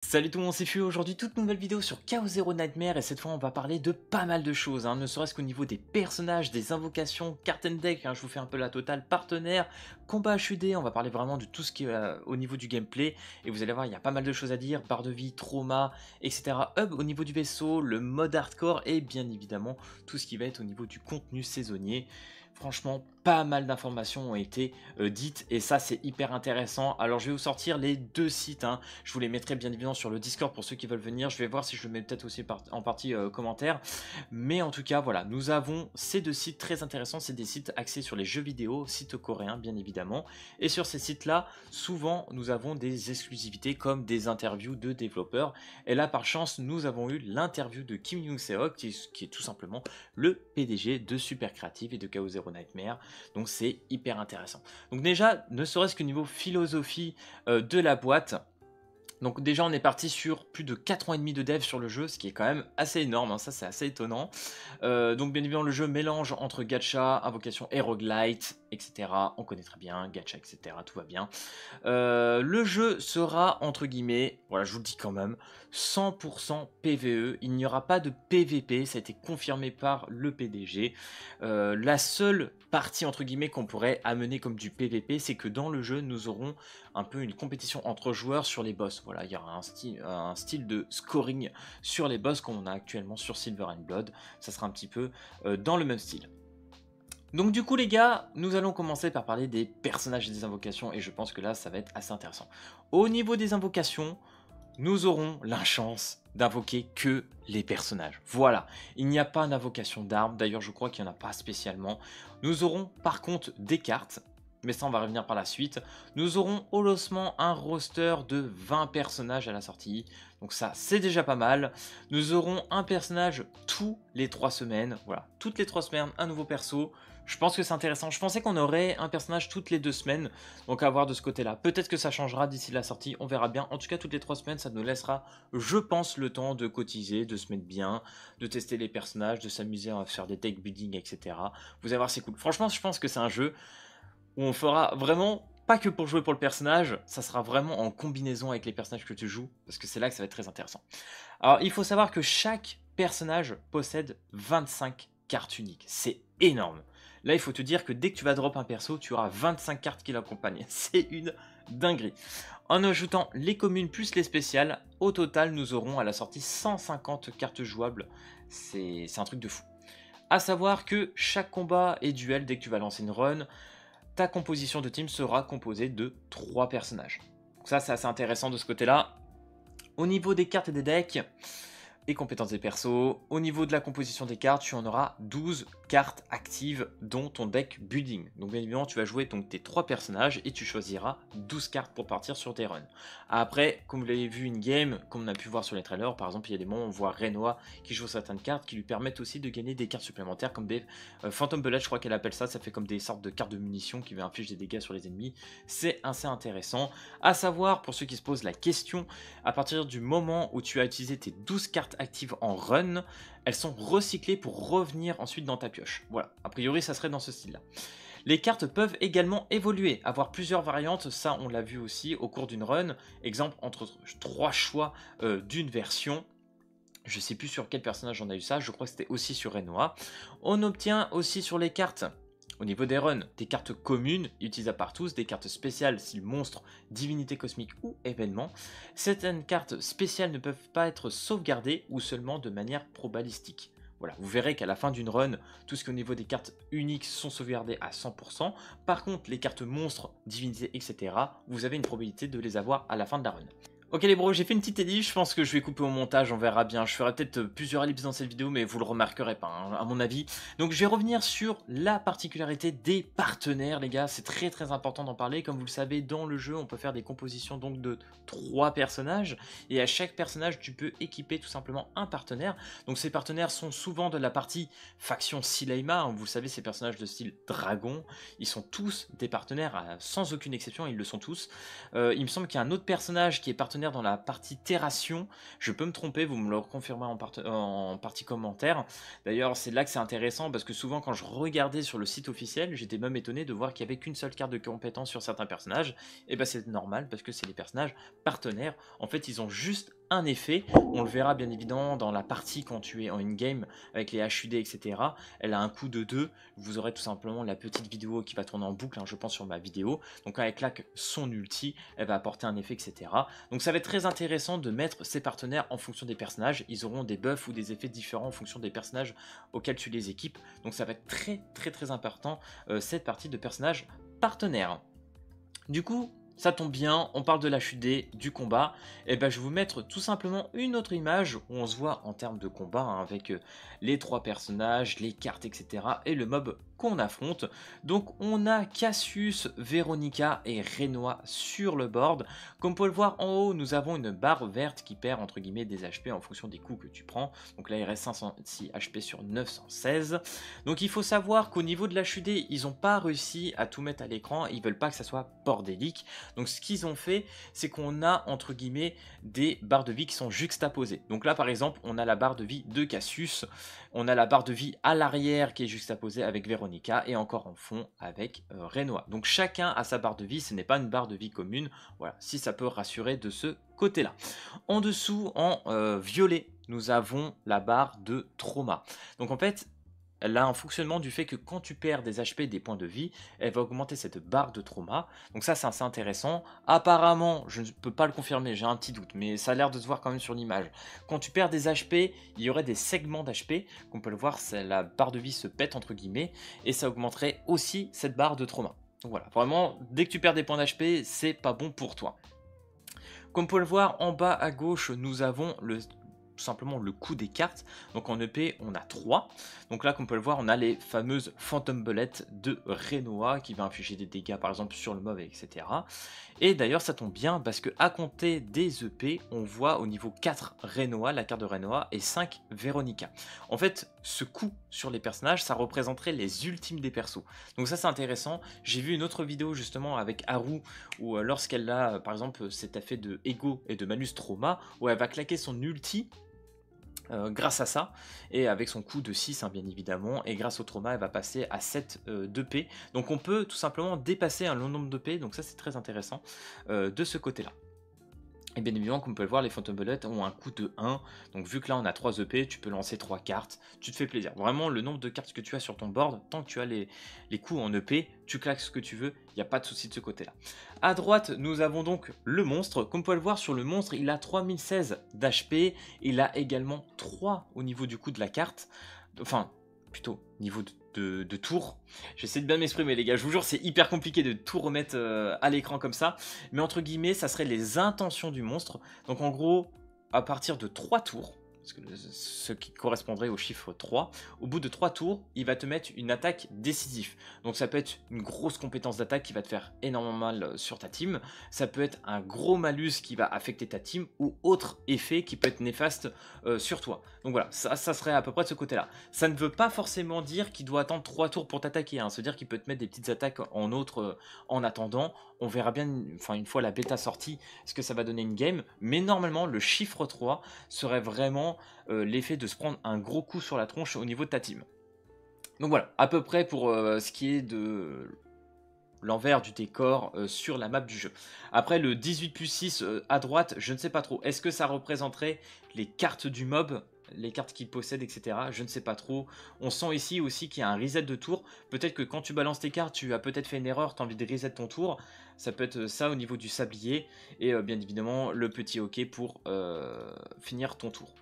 Salut tout le monde, c'est Fui. Aujourd'hui toute nouvelle vidéo sur Chaos Zero Nightmare et cette fois on va parler de pas mal de choses, ne serait-ce qu'au niveau des personnages, des invocations, carte and deck, je vous fais un peu la totale, partenaire, combat HUD, on va parler vraiment de tout ce qui est au niveau du gameplay et vous allez voir il y a pas mal de choses à dire, barre de vie, trauma, etc. Hub au niveau du vaisseau, le mode hardcore et bien évidemment tout ce qui va être au niveau du contenu saisonnier. Franchement, pas mal d'informations ont été dites et ça c'est hyper intéressant. Alors je vais vous sortir les deux sites, je vous les mettrai bien évidemment sur le Discord pour ceux qui veulent venir. Je vais voir si je le mets peut-être aussi en partie commentaire. Mais en tout cas, voilà, nous avons ces deux sites très intéressants. C'est des sites axés sur les jeux vidéo, sites coréens bien évidemment. Et sur ces sites-là, souvent nous avons des exclusivités comme des interviews de développeurs. Et là, par chance, nous avons eu l'interview de Kim Young-seok, qui est tout simplement le PDG de Super Creative et de Chaos Zero Nightmare. Donc c'est hyper intéressant. Donc déjà, ne serait-ce qu'au niveau philosophie de la boîte, donc déjà on est parti sur plus de 4 ans et demi de dev sur le jeu, ce qui est quand même assez énorme, ça c'est assez étonnant. Donc bien évidemment le jeu mélange entre gacha, invocation et roguelite, etc. On connaît très bien, gacha, etc. Tout va bien. Le jeu sera entre guillemets, voilà je vous le dis quand même, 100% PVE, il n'y aura pas de PVP, ça a été confirmé par le PDG. La seule partie entre guillemets qu'on pourrait amener comme du PVP, c'est que dans le jeu nous aurons un peu une compétition entre joueurs sur les boss. Voilà, il y aura un style de scoring sur les boss qu'on a actuellement sur Silver and Blood. Ça sera un petit peu dans le même style. Donc du coup les gars, nous allons commencer par parler des personnages et des invocations et je pense que là ça va être assez intéressant. Au niveau des invocations, nous aurons la chance d'invoquer que les personnages. Voilà, il n'y a pas d'invocation d'armes, d'ailleurs je crois qu'il n'y en a pas spécialement. Nous aurons par contre des cartes, mais ça on va revenir par la suite. Nous aurons au lancement un roster de 20 personnages à la sortie, donc ça c'est déjà pas mal. Nous aurons un personnage tous les 3 semaines, voilà, toutes les 3 semaines un nouveau perso. Je pense que c'est intéressant, je pensais qu'on aurait un personnage toutes les 2 semaines, donc à voir de ce côté là. Peut-être que ça changera d'ici la sortie, on verra bien. En tout cas toutes les 3 semaines ça nous laissera, je pense, le temps de cotiser, de se mettre bien, de tester les personnages, de s'amuser à faire des deck building, etc. Vous allez voir c'est cool, franchement je pense que c'est un jeu où on fera vraiment pas que pour jouer pour le personnage, ça sera vraiment en combinaison avec les personnages que tu joues, parce que c'est là que ça va être très intéressant. Alors il faut savoir que chaque personnage possède 25 cartes uniques, c'est énorme. Là il faut te dire que dès que tu vas drop un perso, tu auras 25 cartes qui l'accompagnent, c'est une dinguerie. En ajoutant les communes plus les spéciales, au total nous aurons à la sortie 150 cartes jouables, c'est un truc de fou. A savoir que chaque combat et duel, dès que tu vas lancer une run, ta composition de team sera composée de 3 personnages. Donc ça c'est assez intéressant de ce côté-là. Au niveau des cartes et des decks, et compétences des persos, au niveau de la composition des cartes, tu en auras 12 cartes actives dont ton deck building. Donc bien évidemment tu vas jouer donc tes 3 personnages et tu choisiras 12 cartes pour partir sur tes runs. Après, comme vous l'avez vu in-game, comme on a pu voir sur les trailers, par exemple il y a des moments où on voit Renoa qui joue certaines cartes qui lui permettent aussi de gagner des cartes supplémentaires comme des Phantom Bullet, je crois qu'elle appelle ça, ça fait comme des sortes de cartes de munitions qui infligent des dégâts sur les ennemis. C'est assez intéressant. À savoir, pour ceux qui se posent la question, à partir du moment où tu as utilisé tes 12 cartes actives en run, elles sont recyclées pour revenir ensuite dans ta pioche. Voilà, a priori ça serait dans ce style là. Les cartes peuvent également évoluer, avoir plusieurs variantes, ça on l'a vu aussi au cours d'une run, exemple entre 3 choix d'une version. Je sais plus sur quel personnage on a eu ça, je crois que c'était aussi sur Renoa. On obtient aussi sur les cartes, au niveau des runs, des cartes communes, utilisables par tous, des cartes spéciales style monstre, divinité cosmique ou événement. Certaines cartes spéciales ne peuvent pas être sauvegardées ou seulement de manière probabilistique. Voilà, vous verrez qu'à la fin d'une run, tout ce qui est au niveau des cartes uniques sont sauvegardées à 100%. Par contre, les cartes monstres, divinités, etc., vous avez une probabilité de les avoir à la fin de la run. Ok les bros, j'ai fait une petite ellipse, je pense que je vais couper au montage, on verra bien. Je ferai peut-être plusieurs ellipses dans cette vidéo, mais vous le remarquerez pas, à mon avis. Donc je vais revenir sur la particularité des partenaires, les gars. C'est très important d'en parler. Comme vous le savez, dans le jeu, on peut faire des compositions donc de 3 personnages. Et à chaque personnage, tu peux équiper tout simplement un partenaire. Donc ces partenaires sont souvent de la partie faction Sileima. Vous le savez, ces personnages de style dragon, ils sont tous des partenaires, sans aucune exception, ils le sont tous. Il me semble qu'il y a un autre personnage qui est partenaire partenaire dans la partie terration. Je peux me tromper, vous me le confirmez en partie commentaire. D'ailleurs, c'est là que c'est intéressant parce que souvent quand je regardais sur le site officiel, j'étais même étonné de voir qu'il n'y avait qu'une seule carte de compétence sur certains personnages. Et ben c'est normal parce que c'est des personnages partenaires. En fait, ils ont juste un effet. On le verra bien évidemment dans la partie quand tu es en in-game avec les HUD, etc. Elle a un coût de 2. Vous aurez tout simplement la petite vidéo qui va tourner en boucle, hein, je pense, sur ma vidéo. Donc quand elle claque son ulti, elle va apporter un effet, etc. Donc ça va être très intéressant de mettre ces partenaires en fonction des personnages. Ils auront des buffs ou des effets différents en fonction des personnages auxquels tu les équipes. Donc ça va être très important cette partie de personnages partenaires. Du coup, ça tombe bien, on parle de l'HUD, du combat, et ben je vais vous mettre tout simplement une autre image où on se voit en termes de combat, hein, avec les 3 personnages, les cartes, etc. et le mob qu'on affronte. Donc on a Cassius, Veronica et Renoir sur le board. Comme vous pouvez le voir en haut, nous avons une barre verte qui perd entre guillemets des HP en fonction des coups que tu prends. Donc là il reste 506 HP sur 916. Donc il faut savoir qu'au niveau de l'HUD, ils n'ont pas réussi à tout mettre à l'écran, ils veulent pas que ça soit bordélique. Donc ce qu'ils ont fait, c'est qu'on a entre guillemets des barres de vie qui sont juxtaposées. Donc là par exemple, on a la barre de vie de Cassius, on a la barre de vie à l'arrière qui est juxtaposée avec Veronica et encore en fond avec Renoir. Donc chacun a sa barre de vie, ce n'est pas une barre de vie commune. Voilà, si ça peut rassurer de ce côté-là. En dessous, en violet, nous avons la barre de trauma. Donc en fait, elle a un fonctionnement du fait que quand tu perds des HP, des points de vie, elle va augmenter cette barre de trauma. Donc ça, c'est assez intéressant. Apparemment, je ne peux pas le confirmer, j'ai un petit doute, mais ça a l'air de se voir quand même sur l'image. Quand tu perds des HP, il y aurait des segments d'HP. Comme on peut le voir, la barre de vie se pète, entre guillemets, et ça augmenterait aussi cette barre de trauma. Donc voilà, vraiment, dès que tu perds des points d'HP, c'est pas bon pour toi. Comme on peut le voir, en bas à gauche, nous avons tout simplement le coût des cartes. Donc en EP, on a 3. Donc là, comme on peut le voir, on a les fameuses Phantom Bullets de Renoir qui va infliger des dégâts par exemple sur le mob, etc. Et d'ailleurs, ça tombe bien parce que à compter des EP, on voit au niveau 4 Renoir, la carte de Renoir, et 5 Veronica. En fait, ce coût sur les personnages, ça représenterait les ultimes des persos. Donc ça, c'est intéressant. J'ai vu une autre vidéo justement avec Haru où lorsqu'elle a par exemple cet effet de Ego et de Malus Trauma, où elle va claquer son ulti grâce à ça, et avec son coup de 6 hein, bien évidemment, et grâce au trauma elle va passer à 7 d'EP, donc on peut tout simplement dépasser un long nombre d'EP, donc ça c'est très intéressant de ce côté là. Et bien évidemment, comme vous pouvez le voir, les Phantom Bullets ont un coût de 1. Donc vu que là on a 3 EP, tu peux lancer 3 cartes. Tu te fais plaisir. Vraiment, le nombre de cartes que tu as sur ton board, tant que tu as les coups en EP, tu claques ce que tu veux. Il n'y a pas de souci de ce côté-là. À droite, nous avons donc le monstre. Comme vous pouvez le voir sur le monstre, il a 3016 d'HP. Il a également 3 au niveau du coût de la carte. Enfin, plutôt niveau de tour. J'essaie de bien m'exprimer les gars, je vous jure c'est hyper compliqué de tout remettre à l'écran comme ça, mais entre guillemets ça serait les intentions du monstre. Donc en gros, à partir de 3 tours, ce qui correspondrait au chiffre 3, au bout de 3 tours, il va te mettre une attaque décisive. Donc ça peut être une grosse compétence d'attaque qui va te faire énormément mal sur ta team, ça peut être un gros malus qui va affecter ta team, ou autre effet qui peut être néfaste sur toi. Donc voilà, ça serait à peu près de ce côté-là. Ça ne veut pas forcément dire qu'il doit attendre 3 tours pour t'attaquer, hein. C'est-à-dire qu'il peut te mettre des petites attaques en autre en attendant. On verra bien, une fois la bêta sortie, ce que ça va donner une game, mais normalement le chiffre 3 serait vraiment l'effet de se prendre un gros coup sur la tronche au niveau de ta team. Donc voilà, à peu près pour ce qui est de l'envers du décor sur la map du jeu. Après le 18+6 à droite, je ne sais pas trop. Est-ce que ça représenterait les cartes du mob, les cartes qu'il possède, etc. Je ne sais pas trop. On sent ici aussi qu'il y a un reset de tour. Peut-être que quand tu balances tes cartes, tu as peut-être fait une erreur, tu as envie de reset ton tour. Ça peut être ça au niveau du sablier. Et bien évidemment, le petit hockey pour finir ton tour.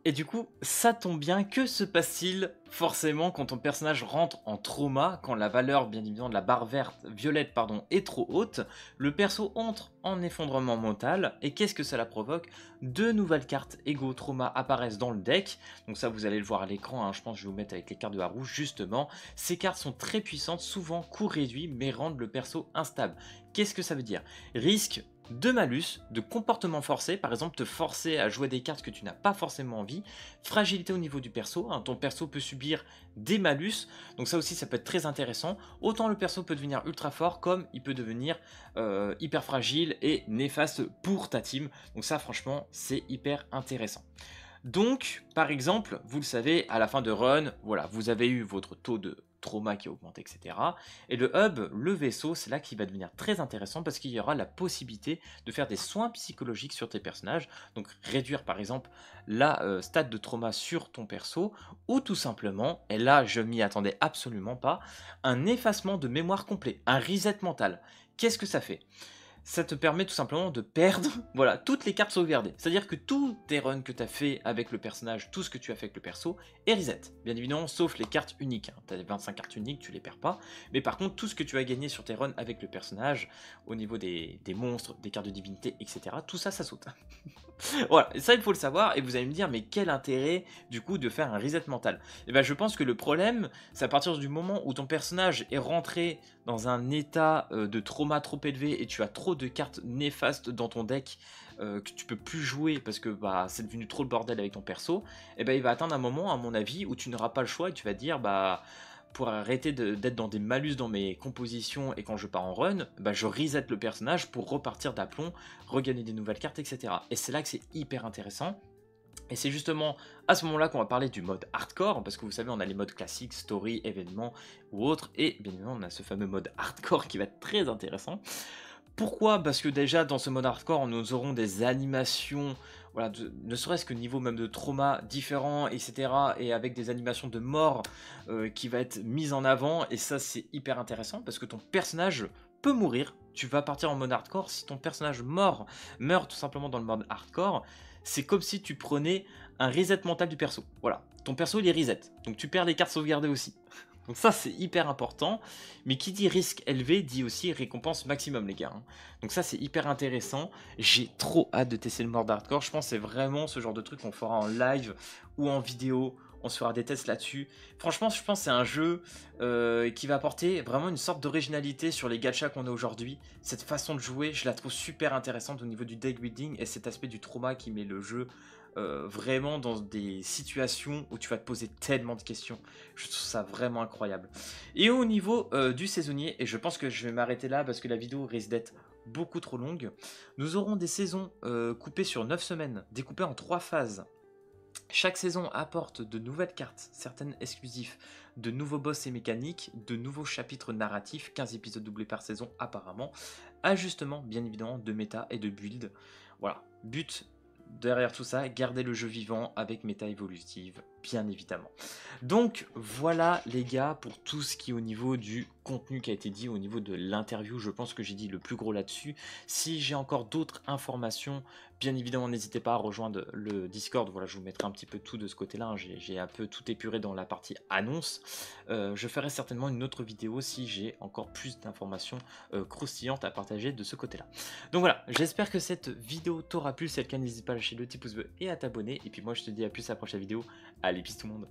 Et du coup, ça tombe bien, que se passe-t-il forcément quand ton personnage rentre en trauma, quand la valeur bien évidemment de la barre violette est trop haute, le perso entre en effondrement mental, et qu'est-ce que cela provoque? 2 nouvelles cartes Ego Trauma apparaissent dans le deck, donc ça vous allez le voir à l'écran, hein, je pense que je vais vous mettre avec les cartes de Haru justement. Ces cartes sont très puissantes, souvent coût réduit, mais rendent le perso instable. Qu'est-ce que ça veut dire? Risque de malus, de comportement forcé, par exemple te forcer à jouer des cartes que tu n'as pas forcément envie, fragilité au niveau du perso, hein, ton perso peut subir des malus, donc ça aussi ça peut être très intéressant, autant le perso peut devenir ultra fort comme il peut devenir hyper fragile et néfaste pour ta team, donc ça franchement c'est hyper intéressant. Donc, par exemple, vous le savez, à la fin de run, voilà, vous avez eu votre taux de trauma qui augmente, etc. Et le hub, le vaisseau, c'est là qui va devenir très intéressant parce qu'il y aura la possibilité de faire des soins psychologiques sur tes personnages, donc réduire par exemple la stade de trauma sur ton perso, ou tout simplement, et là je m'y attendais absolument pas, un effacement de mémoire complet, un reset mental. Qu'est-ce que ça fait ? Ça te permet tout simplement de perdre voilà, toutes les cartes sauvegardées. C'est-à-dire que tous tes runs que tu as fait avec le personnage, tout ce que tu as fait avec le perso, est reset. Bien évidemment, sauf les cartes uniques. Hein. Tu as les 25 cartes uniques, tu les perds pas. Mais par contre, tout ce que tu as gagné sur tes runs avec le personnage, au niveau des monstres, des cartes de divinité, etc., tout ça, ça saute. Voilà, et ça il faut le savoir, et vous allez me dire, mais quel intérêt du coup de faire un reset mental? Et ben je pense que le problème, c'est à partir du moment où ton personnage est rentré dans un état de trauma trop élevé et tu as trop de cartes néfastes dans ton deck que tu peux plus jouer parce que bah, c'est devenu trop le bordel avec ton perso, et ben il va atteindre un moment, à mon avis, où tu n'auras pas le choix et tu vas te dire, bah pour arrêter d'être dans des malus dans mes compositions et quand je pars en run, bah je reset le personnage pour repartir d'aplomb, regagner des nouvelles cartes, etc. Et c'est là que c'est hyper intéressant. Et c'est justement à ce moment-là qu'on va parler du mode hardcore, parce que vous savez, on a les modes classiques, story, événements ou autres, et bien évidemment, on a ce fameux mode hardcore qui va être très intéressant. Pourquoi? Parce que déjà, dans ce mode hardcore, nous aurons des animations, voilà, ne serait-ce que niveau même de trauma différents, etc. Et avec des animations de mort qui va être mises en avant, et ça, c'est hyper intéressant, parce que ton personnage peut mourir. Tu vas partir en mode hardcore, si ton personnage meurt tout simplement dans le mode hardcore, c'est comme si tu prenais un reset mental du perso. Voilà, ton perso il est reset, donc tu perds les cartes sauvegardées aussi. Donc ça c'est hyper important, mais qui dit risque élevé dit aussi récompense maximum les gars. Hein. Donc ça c'est hyper intéressant, j'ai trop hâte de tester le mode hardcore, je pense que c'est vraiment ce genre de truc qu'on fera en live ou en vidéo, on se fera des tests là-dessus. Franchement je pense que c'est un jeu qui va apporter vraiment une sorte d'originalité sur les gachas qu'on a aujourd'hui. Cette façon de jouer je la trouve super intéressante au niveau du deck building et cet aspect du trauma qui met le jeu vraiment dans des situations où tu vas te poser tellement de questions. Je trouve ça vraiment incroyable. Et au niveau du saisonnier, et je pense que je vais m'arrêter là parce que la vidéo risque d'être beaucoup trop longue, nous aurons des saisons coupées sur 9 semaines, découpées en 3 phases. Chaque saison apporte de nouvelles cartes, certaines exclusives, de nouveaux boss et mécaniques, de nouveaux chapitres narratifs, 15 épisodes doublés par saison apparemment, ajustement bien évidemment de méta et de build. Voilà, but derrière tout ça, garder le jeu vivant avec méta évolutive, bien évidemment. Donc voilà les gars pour tout ce qui est au niveau du contenu qui a été dit, au niveau de l'interview, je pense que j'ai dit le plus gros là-dessus. Si j'ai encore d'autres informations, bien évidemment n'hésitez pas à rejoindre le Discord, voilà je vous mettrai un petit peu tout de ce côté-là, hein. J'ai un peu tout épuré dans la partie annonce. Je ferai certainement une autre vidéo si j'ai encore plus d'informations croustillantes à partager de ce côté-là. Donc voilà, j'espère que cette vidéo t'aura plu, si c'est le cas n'hésite pas à lâcher le petit pouce bleu et à t'abonner, et puis moi je te dis à plus à la prochaine vidéo, allez peace tout le monde.